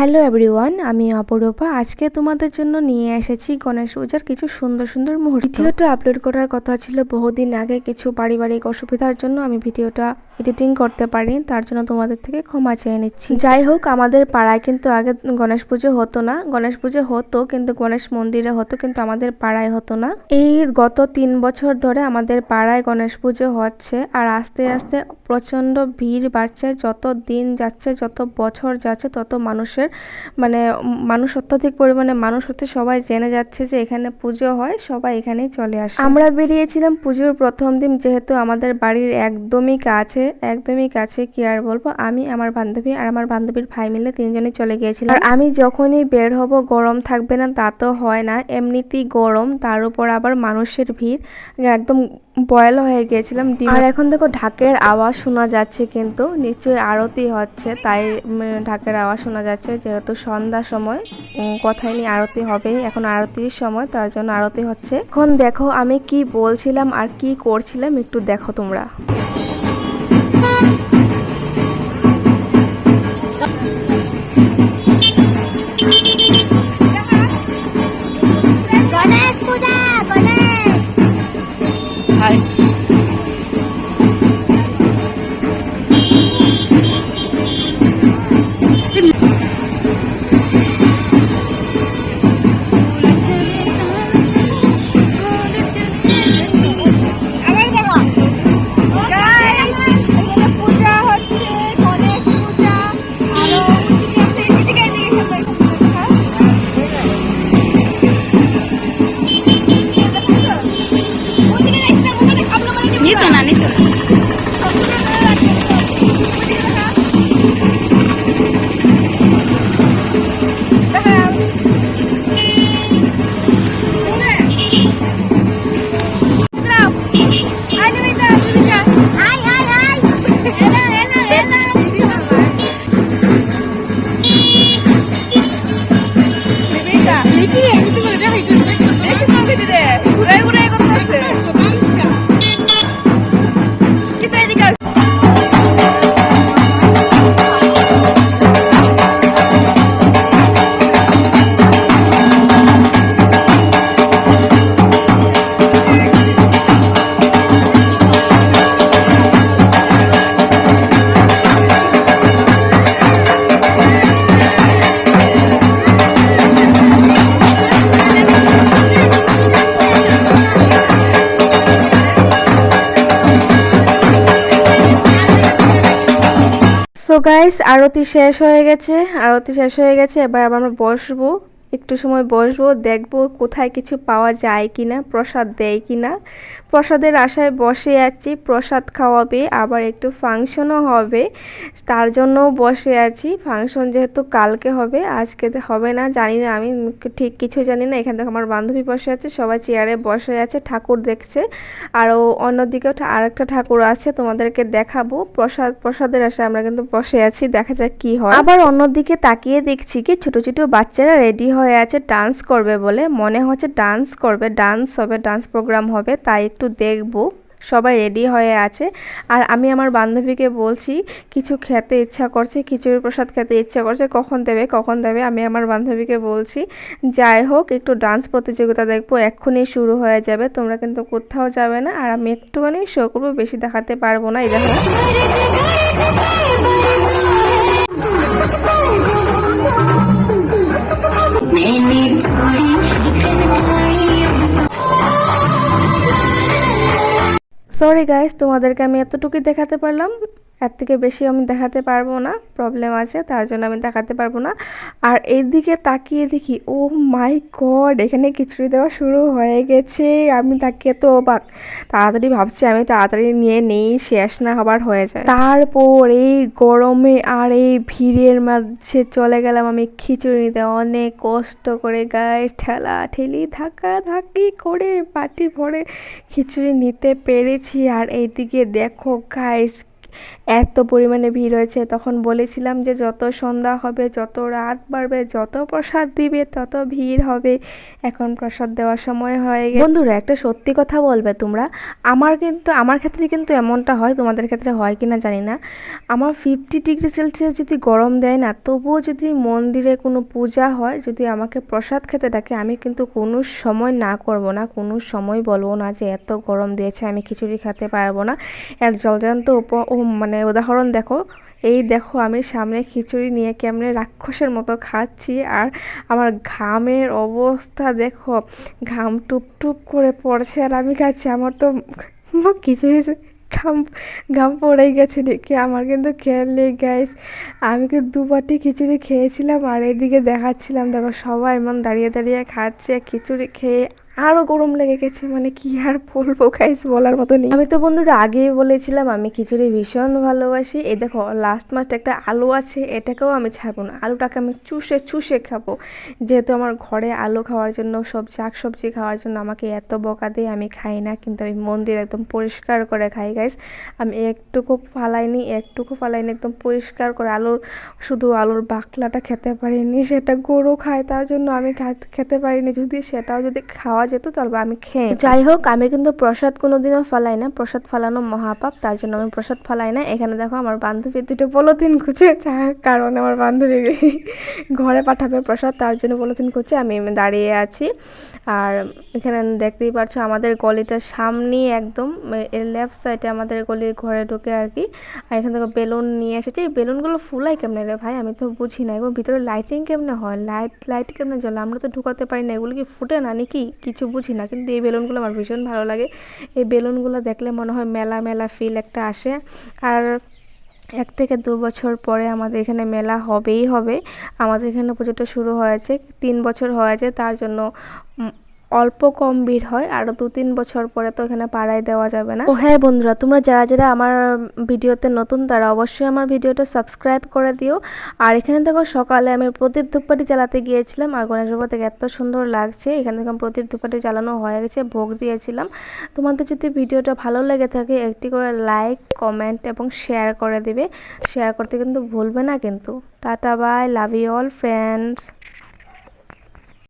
Hello everyone, আমি অপরূপা। আজকে তোমাদের জন্য নিয়ে এসেছি গণেশ পূজার কিছু সুন্দর সুন্দর মুহূর্ত। ভিডিওটা আপলোড করার কথা ছিল বহুদিন আগে, কিছু পারিবারিক অসুবিধার জন্য আমি ভিডিওটা এডিটিং করতে পারিনি, তার জন্য তোমাদের থেকে ক্ষমা চেয়ে নিচ্ছি। যাই হোক, আমাদের পাড়ায় কিন্তু আগে গণেশ পুজো হতো না। গণেশ পুজো হতো কিন্তু গণেশ মন্দিরে হতো, কিন্তু আমাদের পাড়ায় হতো না। এই গত 3 বছর ধরে আমাদের পাড়ায় গণেশ পুজো হচ্ছে, আর আস্তে আস্তে প্রচণ্ড ভিড় বাড়ছে। যত দিন যাচ্ছে, যত বছর যাচ্ছে, তত মানুষ অত্যধিক পরিমাণে মানুষ হচ্ছে। সবাই জেনে যাচ্ছে যে এখানে পুজো হয়, সবাই এখানেই চলে আসে। আমরা বেরিয়েছিলাম পুজোর প্রথম দিন, যেহেতু আমাদের বাড়ির একদমই কাছে কি আর বলবো, আমি, আমার বান্ধবী আর আমার বান্ধবীর ভাই মিলে 3 জনই চলে গিয়েছিলাম। আর আমি যখনই বের হব, গরম থাকবে না তা তো হয় না, এমনিতেই গরম, তার উপর আবার মানুষের ভিড়, একদম বয়েল হয়ে গিয়েছিলাম। আর এখন দেখো ঢাকের আওয়াজ শোনা যাচ্ছে, কিন্তু নিশ্চয়ই আরতি হচ্ছে, তাই ঢাকের আওয়াজ শোনা যাচ্ছে। যেহেতু সন্ধ্যার সময়, কথাই নেই, আরতি হবে। এখন আরতির সময়, তার জন্য আরতি হচ্ছে। এখন দেখো আমি কি বলছিলাম আর কি করছিলাম, একটু দেখো তোমরা। গণেশ পূজা গণেশ নিত না সো গাইস, আরতি শেষ হয়ে গেছে। এবার আবার আমরা বসবো, একটু সময় বসবো, দেখবো কোথায় কিছু পাওয়া যায় কিনা, প্রসাদ দেয় কিনা। প্রসাদের আশায় বসে আছি, প্রসাদ খাওয়াবে, আবার একটু ফাংশনও হবে, তার জন্যও বসে আছি। ফাংশন যেহেতু কালকে হবে, আজকে হবে না, জানি না, আমি ঠিক কিছু জানি না। এখান থেকে আমার বান্ধবী বসে আছে, সবাই চেয়ারে বসে আছে, ঠাকুর দেখছে। আরও অন্যদিকেও আরেকটা ঠাকুর আছে, তোমাদেরকে দেখাবো। প্রসাদের আশায় আমরা কিন্তু বসে আছি, দেখা যাক কি হয়। আবার অন্যদিকে তাকিয়ে দেখছি কি ছোট ছোট বাচ্চারা রেডি হয়ে আছে ডান্স করবে বলে, মনে হচ্ছে ডান্স করবে, ডান্স প্রোগ্রাম হবে, তাই একটু দেখবো। সবাই রেডি হয়ে আছে, আর আমি আমার বান্ধবীকে বলছি কিছু খেতে ইচ্ছা করছে, খিচুড়ি প্রসাদ খেতে ইচ্ছা করছে, কখন দেবে। আমি আমার বান্ধবীকে বলছি, যাই হোক একটু ডান্স প্রতিযোগিতা দেখবো, এক্ষুনি শুরু হয়ে যাবে, তোমরা কিন্তু কোথাও যাবে না। আর আমি একটুখানি শো করবো, বেশি দেখাতে পারবো না। এই দেখো, সরি গাইস, তোমাদেরকে আমি এতটুকুই দেখাতে পারলাম, এর থেকে বেশি আমি দেখাতে পারবো না, প্রবলেম আছে, তার জন্য আমি দেখাতে পারবো না। আর এইদিকে তাকিয়ে দেখি, ও মাই গড, এখানে খিচুড়ি দেওয়া শুরু হয়ে গেছে। আমি তাকিয়ে তো অবাক, তাড়াতাড়ি ভাবছি আমি তাড়াতাড়ি নিয়ে নেই, শেষ না হবার হয়ে যায়। তারপর এই গরমে আর এই ভিড়ের মাঝে চলে গেলাম আমি খিচুড়ি নিতে, অনেক কষ্ট করে গাইস, ঠেলা ঠেলি ধাক্কা ধাক্কি করে বাটি ভরে খিচুড়ি নিতে পেরেছি। আর এইদিকে দেখো গাইস, এত পরিমাণে ভিড় হয়েছে। তখন বলেছিলাম যে যত সন্ধ্যা হবে, যত রাত বাড়বে, যত প্রসাদ দিবে তত ভিড় হবে। এখন প্রসাদ দেওয়ার সময় হয়ে গেছে। বন্ধুরা, একটা সত্যি কথা বলবে তোমরা, আমার ক্ষেত্রে কিন্তু এমনটা হয়, তোমাদের ক্ষেত্রে হয় কিনা জানি না। আমার 50 ডিগ্রি সেলসিয়াস যদি গরম দেয় না, তবুও যদি মন্দিরে কোনো পূজা হয়, যদি আমাকে প্রসাদ খেতে ডাকে, আমি কিন্তু কোনো সময় না করব না, কোনো সময় বলবো না যে এত গরম দিয়েছে আমি খিচুড়ি খেতে পারবো না। এর জলজান্ত মানে উদাহরণ দেখো, এই দেখো আমি সামনে খিচুড়ি নিয়ে কেমনে রাক্ষসের মতো খাচ্ছি, আর আমার ঘামের অবস্থা দেখো, ঘাম টুপ টুপ করে পড়ছে আর আমি খাচ্ছি। আমার তো খিচুড়ি ঘাম ঘাম পড়েই গেছে দেখে আমার কিন্তু খেয়াল নেই গাইস। আমি কিন্তু 2 বাটি খিচুড়ি খেয়েছিলাম আর এদিকে দেখাচ্ছিলাম, দেখো সবাই এমন দাঁড়িয়ে দাঁড়িয়ে খাচ্ছে। খিচুড়ি খেয়ে আরও গরম লেগে গেছে, মানে কি আর বলবো গাইস, বলার মতো নেই। আমি তো বন্ধুরা আগেই বলেছিলাম আমি খিচুড়ি ভীষণ ভালোবাসি। এই দেখো লাস্ট একটা আলু আছে, এটাকেও আমি ছাড়বো না, আলুটাকে আমি চুষে চুষে খাবো। যেহেতু আমার ঘরে আলু খাওয়ার জন্য, সব শাকসবজি খাওয়ার জন্য আমাকে এত বকা দিয়ে আমি খাই না, কিন্তু আমি মন্দির একদম পরিষ্কার করে খাই গাইস। আমি একটুকু ফালাইনি, একদম পরিষ্কার করে শুধু আলুর বাকলাটা খেতে পারিনি, সেটা গরু খায় তার জন্য আমি খেতে পারিনি। সেটাও যদি খাওয়া যেত তাহলে আমি খেয়ে। যাই হোক, আমি কিন্তু প্রসাদ কোনোদিনও ফালাই না, প্রসাদ ফালানো মহাপাপ, তার জন্য আমি প্রসাদ ফালাই না। এখানে দেখো আমার বান্ধবী 2টো পলিথিন খুঁজে, কারণ আমার বান্ধবী ঘরে পাঠাবে প্রসাদ, তার জন্য পলিথিন খুঁজে আমি দাঁড়িয়ে আছি। আর এখানে দেখতেই পাচ্ছ আমাদের গলিটার সামনেই একদম লেফট সাইডে আমাদের গলির ঘরে ঢুকে আর কি। আর এখান থেকে বেলুন নিয়ে এসেছি। এই বেলুনগুলো ফুলাই কেমনে রে ভাই, আমি তো বুঝি না। এবং ভিতরে লাইটিং কেমনে হয়, লাইট কেমনে জ্বলে, আমরা তো ঢুকাতে পারি না, এগুলো কি ফুটে না নাকি কিছু বুঝি না। কিন্তু এই বেলুনগুলো আমার ভীষণ ভালো লাগে। এই বেলুনগুলো দেখলে মনে হয় মেলা মেলা ফিল একটা আসে। আর 1 থেকে 2 বছর পরে আমাদের এখানে মেলা হবেই হবে। আমাদের এখানে পুজোটা শুরু হয়েছে, 3 বছর হয়েছে, তার জন্য অল্প কম ভিড় হয়। আরও 2-3 বছর পরে তো এখানে পাড়ায় দেওয়া যাবে না। ও হ্যাঁ বন্ধুরা, তোমরা যারা যারা আমার ভিডিওতে নতুন, তারা অবশ্যই আমার ভিডিওটা সাবস্ক্রাইব করে দিও। আর এখানে দেখো সকালে আমি প্রদীপ ধূপকাঠি জ্বালাতে গিয়েছিলাম, আর গণেশ বাবা থেকে এত সুন্দর লাগছে। এখানে দেখো প্রদীপ ধূপকাঠি জ্বালানো হয়ে গেছে, ভোগ দিয়েছিলাম। তোমাদের যদি ভিডিওটা ভালো লেগে থাকে, একটি করে লাইক, কমেন্ট এবং শেয়ার করে দিবে। শেয়ার করতে কিন্তু ভুলবে না কিন্তু। Tata bye, love you all friends.